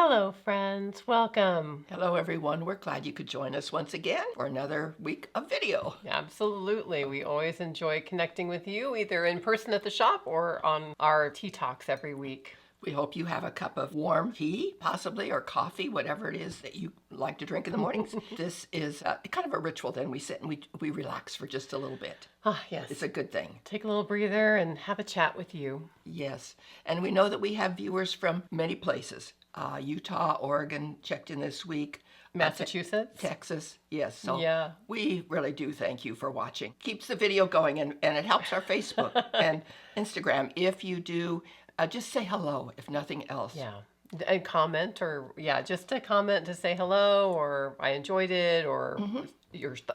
Hello, friends. Welcome. Hello, everyone. We're glad you could join us once again for another week of video. Absolutely. We always enjoy connecting with you either in person at the shop or on our tea talks every week. We hope you have a cup of warm tea, possibly, or coffee, whatever it is that you like to drink in the mornings. This is kind of a ritual. Then we sit and we relax for just a little bit. Ah, yes. It's a good thing. Take a little breather and have a chat with you. Yes. And we know that we have viewers from many places. Utah, Oregon checked in this week. Massachusetts? Texas, yes. So Yeah. we really do thank you for watching. Keeps the video going and it helps our Facebook and Instagram. If you do, just say hello, if nothing else. Yeah. And comment just a comment to say hello or I enjoyed it or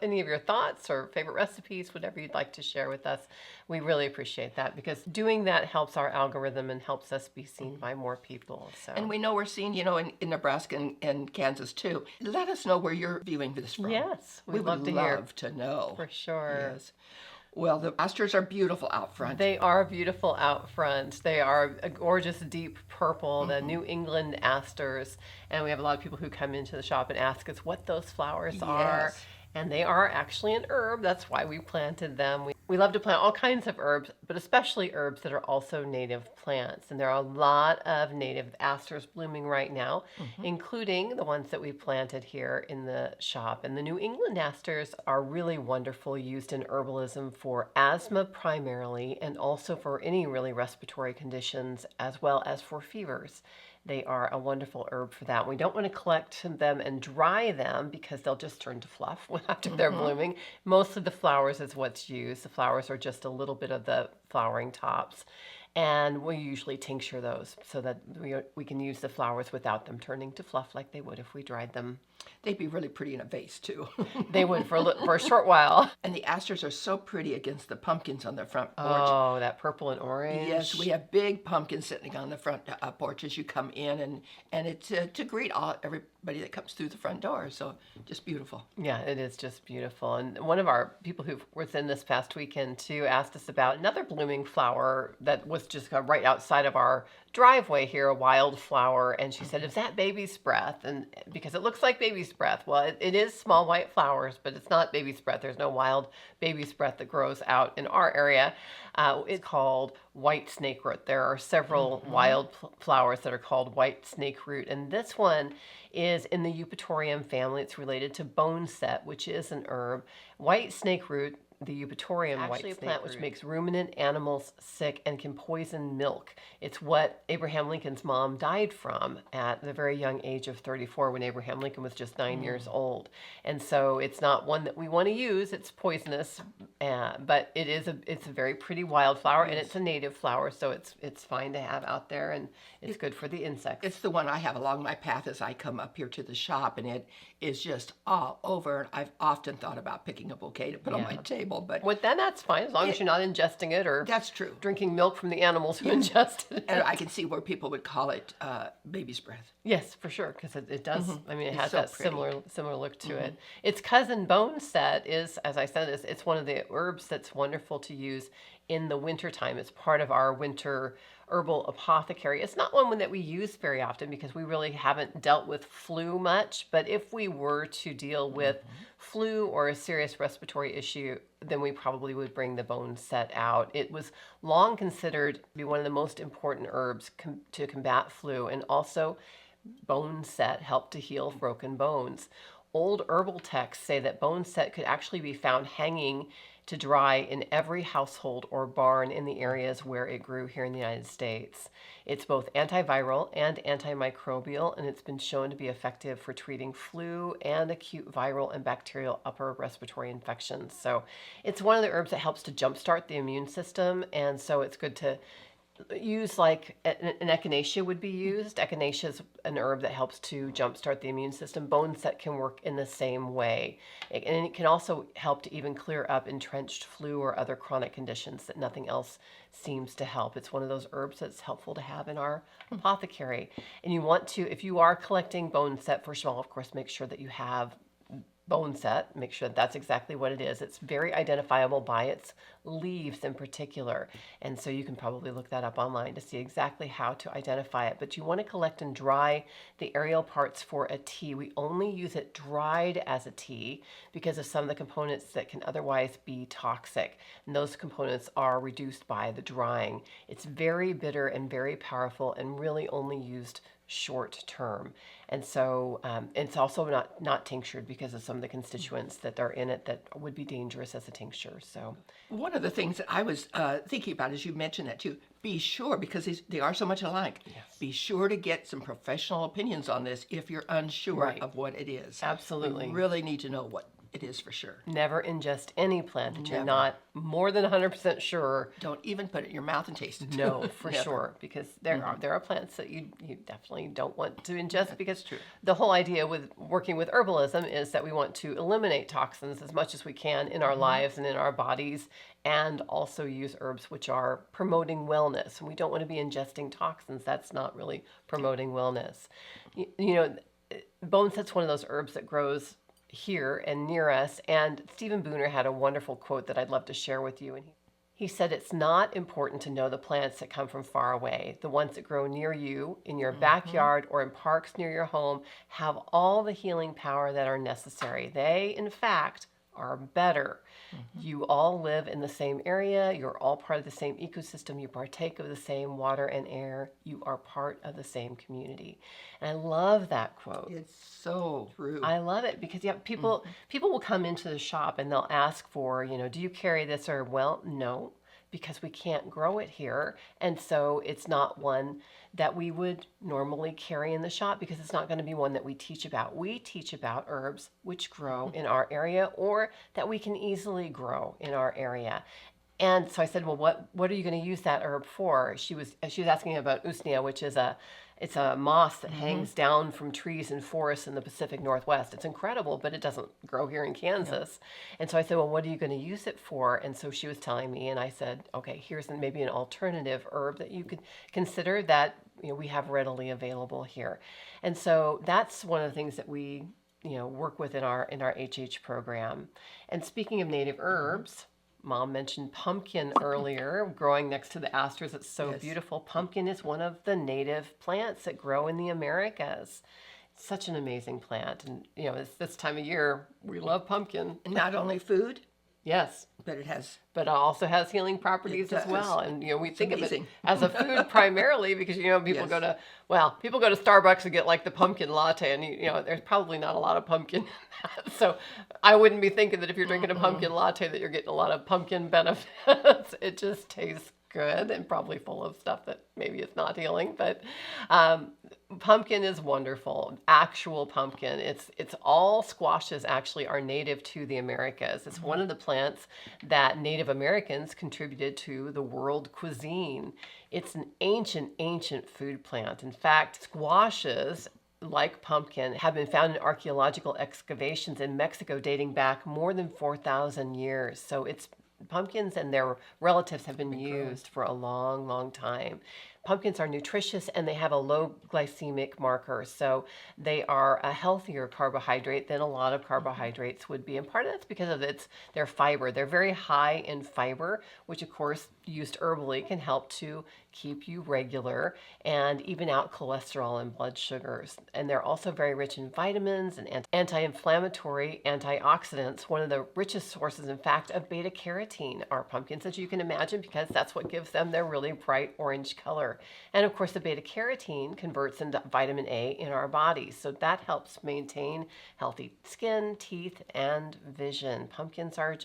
any of your thoughts or favorite recipes, whatever you'd like to share with us. We really appreciate that because doing that helps our algorithm and helps us be seen by more people. So. And we know we're seen, in Nebraska and Kansas too. Let us know where you're viewing this from. Yes, we would love to know. For sure. Yes. Well, the asters are beautiful out front. They are beautiful out front. They are a gorgeous deep purple, the New England asters. And we have a lot of people who come into the shop and ask us what those flowers are. And they are actually an herb. That's why we planted them. We love to plant all kinds of herbs, but especially herbs that are also native plants. And there are a lot of native asters blooming right now, including the ones that we planted here in the shop. And the New England asters are really wonderful, used in herbalism for asthma primarily, and also for any really respiratory conditions, as well as for fevers. They are a wonderful herb for that. We don't want to collect them and dry them because they'll just turn to fluff after they're blooming. Most of the flowers is what's used. The flowers are just a little bit of the flowering tops. And we usually tincture those so that we can use the flowers without them turning to fluff like they would if we dried them. They'd be really pretty in a vase too. They would for a short while. And the asters are so pretty against the pumpkins on the front porch. Oh, that purple and orange. Yes, we have big pumpkins sitting on the front porch as you come in, and it's to greet everybody that comes through the front door. So just beautiful. Yeah, it is just beautiful. And one of our people who was in this past weekend too asked us about another blooming flower that was just right outside of our driveway here, a wildflower, and she said, "Is that baby's breath?" And because it looks like baby's breath. Well, it is small white flowers, but it's not baby's breath. There's no wild baby's breath that grows out in our area. It's called white snake root. There are several wild flowers that are called white snake root, and this one is in the Eupatorium family. It's related to boneset, which is an herb. White snake root, the Eupatorium white snake plant, which makes ruminant animals sick and can poison milk. It's what Abraham Lincoln's mom died from at the very young age of 34 when Abraham Lincoln was just 9 years old. And so it's not one that we want to use. It's poisonous, but it's a very pretty wildflower, and it's a native flower, so it's fine to have out there, and it's good for the insects. It's the one I have along my path as I come up here to the shop, and it is just all over. And I've often thought about picking a bouquet to put on my table, but with that's fine as long as you're not ingesting it or that's true. Drinking milk from the animals who ingested it. And I can see where people would call it baby's breath. Yes, for sure, because it does. I mean, it has so that similar look to it. Its cousin boneset is, as I said, it's one of the herbs that's wonderful to use in the wintertime. It's part of our winter herbal apothecary. It's not one that we use very often because we really haven't dealt with flu much, but if we were to deal with flu or a serious respiratory issue, then we probably would bring the boneset out. It was long considered to be one of the most important herbs to combat flu, and also boneset helped to heal broken bones. Old herbal texts say that boneset could actually be found hanging to dry in every household or barn in the areas where it grew here in the United States. It's both antiviral and antimicrobial, and it's been shown to be effective for treating flu and acute viral and bacterial upper respiratory infections. So it's one of the herbs that helps to jumpstart the immune system, and so it's good to use like an echinacea would be used. Echinacea is an herb that helps to jumpstart the immune system. Boneset can work in the same way. And it can also help to even clear up entrenched flu or other chronic conditions that nothing else seems to help. It's one of those herbs that's helpful to have in our apothecary. And you want to, if you are collecting boneset, first of all, of course, make sure that you have boneset. Make sure that that's exactly what it is. It's very identifiable by its leaves in particular. And so you can probably look that up online to see exactly how to identify it. But you want to collect and dry the aerial parts for a tea. We only use it dried as a tea because of some of the components that can otherwise be toxic. And those components are reduced by the drying. It's very bitter and very powerful and really only used short term. And so it's also not tinctured because of some of the constituents that are in it that would be dangerous as a tincture. So One of the things that I was thinking about as you mentioned that too, be sure, because they are so much alike, be sure to get some professional opinions on this if you're unsure of what it is. Absolutely. You really need to know what it is for sure. Never ingest any plant that you're not more than 100% sure. Don't even put it in your mouth and taste it. No, for sure, because there are plants that you definitely don't want to ingest because the whole idea with working with herbalism is that we want to eliminate toxins as much as we can in our lives and in our bodies, and also use herbs which are promoting wellness. And we don't want to be ingesting toxins. That's not really promoting wellness. Boneset's one of those herbs that grows here and near us. And Stephen Booner had a wonderful quote that I'd love to share with you. And he said, "It's not important to know the plants that come from far away. The ones that grow near you, in your backyard, or in parks near your home have all the healing power that are necessary. They, in fact, are better. You all live in the same area. You're all part of the same ecosystem. You partake of the same water and air. You are part of the same community." And I love that quote. It's so true. I love it because people will come into the shop and they'll ask for, do you carry this herb? Well, no, because we can't grow it here. And so it's not one that we would normally carry in the shop because it's not going to be one that we teach about. We teach about herbs which grow in our area or that we can easily grow in our area. And so I said, well, what are you going to use that herb for? She was asking about usnea, which is it's a moss that hangs down from trees and forests in the Pacific Northwest. It's incredible, but it doesn't grow here in Kansas. And so I said, well, what are you going to use it for? And so she was telling me, and I said, okay, here's maybe an alternative herb that you could consider that we have readily available here. And so that's one of the things that we work with in our HH program. And speaking of native herbs, Mom mentioned pumpkin earlier, growing next to the asters. It's so beautiful. Pumpkin is one of the native plants that grow in the Americas. It's such an amazing plant. And, it's this time of year, we love pumpkin. Not only food, yes, but it also has healing properties as well. And, we think amazing. of it as a food primarily because, people go to Starbucks and get like the pumpkin latte and, there's probably not a lot of pumpkin in that. So I wouldn't be thinking that if you're drinking a pumpkin latte that you're getting a lot of pumpkin benefits. It just tastes good and probably full of stuff that maybe it's not healing, but pumpkin is wonderful. Actual pumpkin. It's all squashes actually are native to the Americas. It's one of the plants that Native Americans contributed to the world cuisine. It's an ancient food plant. In fact, squashes like pumpkin have been found in archaeological excavations in Mexico dating back more than 4,000 years. So pumpkins and their relatives have been used for a long, long time. Pumpkins are nutritious and they have a low glycemic marker, so they are a healthier carbohydrate than a lot of carbohydrates would be. And part of that's because of their fiber. They're very high in fiber, which of course used herbally can help to keep you regular and even out cholesterol and blood sugars. And they're also very rich in vitamins and anti-inflammatory antioxidants. One of the richest sources, in fact, of beta carotene are pumpkins, as you can imagine, because that's what gives them their really bright orange color. And of course, the beta carotene converts into vitamin A in our bodies. So that helps maintain healthy skin, teeth, and vision. Pumpkins are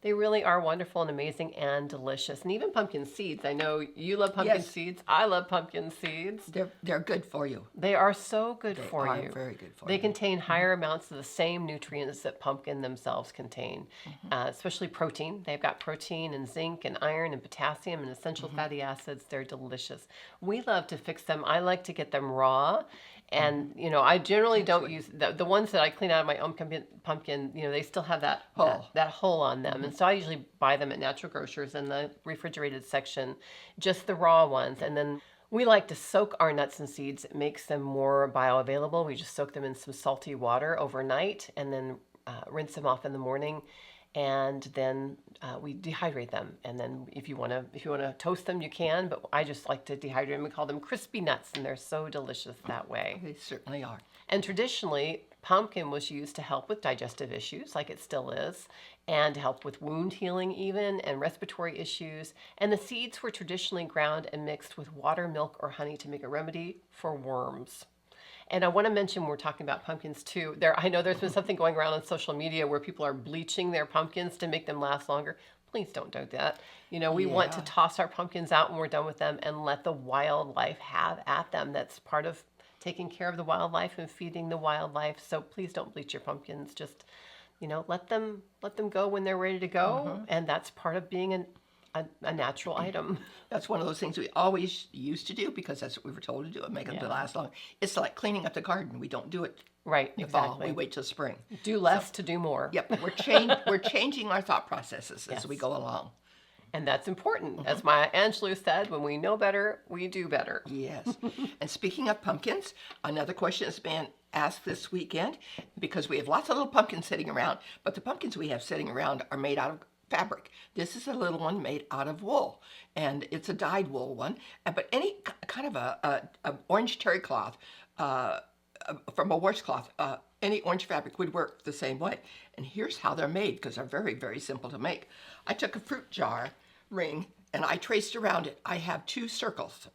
they really are wonderful and amazing and delicious. And even pumpkin seeds. I know you love pumpkin seeds. I love pumpkin seeds. They're good for you. They are so good for you. They are very good for you. They contain higher amounts of the same nutrients that pumpkin themselves contain, especially protein. They've got protein and zinc and iron and potassium and essential fatty acids. They're delicious. We love to fix them. I like to get them raw. And, I generally don't use the ones that I clean out of my own pumpkin, they still have that hole on them. And so I usually buy them at natural grocers in the refrigerated section, just the raw ones. And then we like to soak our nuts and seeds. It makes them more bioavailable. We just soak them in some salty water overnight and then rinse them off in the morning. and then we dehydrate them. And then if you want to toast them, you can. But I just like to dehydrate them. We call them crispy nuts, and they're so delicious that way. They certainly are. And traditionally, pumpkin was used to help with digestive issues, like it still is, and to help with wound healing even, and respiratory issues. And the seeds were traditionally ground and mixed with water, milk, or honey to make a remedy for worms. And I want to mention, when we're talking about pumpkins too, I know there's been something going around on social media where people are bleaching their pumpkins to make them last longer. Please don't do that. We want to toss our pumpkins out when we're done with them and let the wildlife have at them. That's part of taking care of the wildlife and feeding the wildlife. So please don't bleach your pumpkins. Just, let them go when they're ready to go. And that's part of being a natural item. That's one of those things we always used to do because that's what we were told to do and make them to last long. It's like cleaning up the garden. We don't do it right in the exactly. fall. We wait till spring. Do less to do more. Yep, we're changing our thought processes as we go along. And that's important. As Maya Angelou said, when we know better, we do better. Yes. And speaking of pumpkins, another question has been asked this weekend because we have lots of little pumpkins sitting around, but the pumpkins we have sitting around are made out of fabric. This is a little one made out of wool, and it's a dyed wool one. But any kind of a orange terry cloth from a washcloth, any orange fabric would work the same way. And here's how they're made, because they're very, very simple to make. I took a fruit jar ring and I traced around it. I have 2 circles.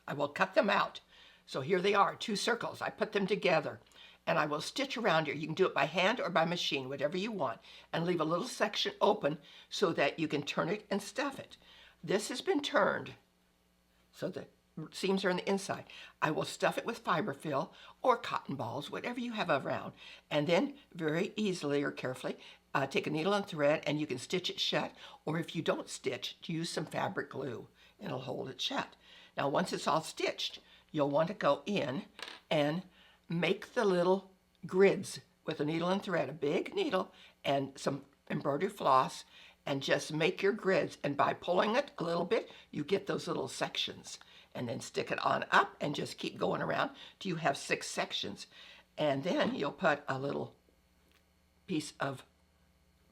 I will cut them out. So here they are, 2 circles. I put them together. And I will stitch around here. You can do it by hand or by machine, whatever you want, and leave a little section open so that you can turn it and stuff it. This has been turned so the seams are on the inside. I will stuff it with fiberfill or cotton balls, whatever you have around, and then very easily or carefully take a needle and thread, and you can stitch it shut, or if you don't stitch, use some fabric glue and it'll hold it shut. Now once it's all stitched, you'll want to go in and make the little grids with a needle and thread, a big needle and some embroidery floss, and just make your grids. And by pulling it a little bit, you get those little sections. And then stick it on up and just keep going around till you have 6 sections. And then you'll put a little piece of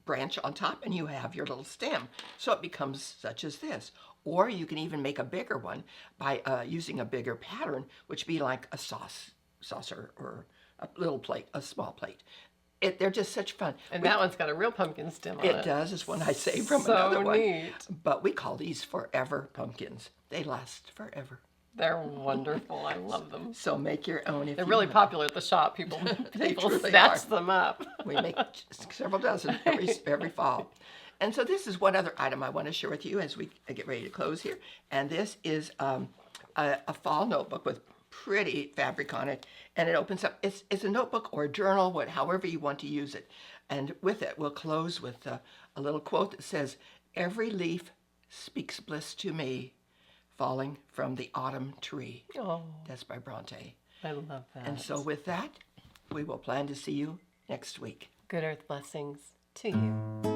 branch on top and you have your little stem. So it becomes such as this. Or you can even make a bigger one by using a bigger pattern, which would be like a saucer or a little plate, a small plate. They're just such fun. And that one's got a real pumpkin stem on it. It does. It's one I saved from so another one. Neat. But we call these forever pumpkins. They last forever. They're wonderful. I love them. So make your own. If They're you really want. Popular at the shop. People truly snatch are. them up. We make several dozen every fall. And so this is one other item I want to share with you as we get ready to close here. And this is a fall notebook with pretty fabric on it, and it opens up. It's a notebook or a journal, however you want to use it. And with it, we'll close with a little quote that says, "Every leaf speaks bliss to me, falling from the autumn tree." Oh, that's by Bronte. I love that. And so with that, we will plan to see you next week. Good earth blessings to you.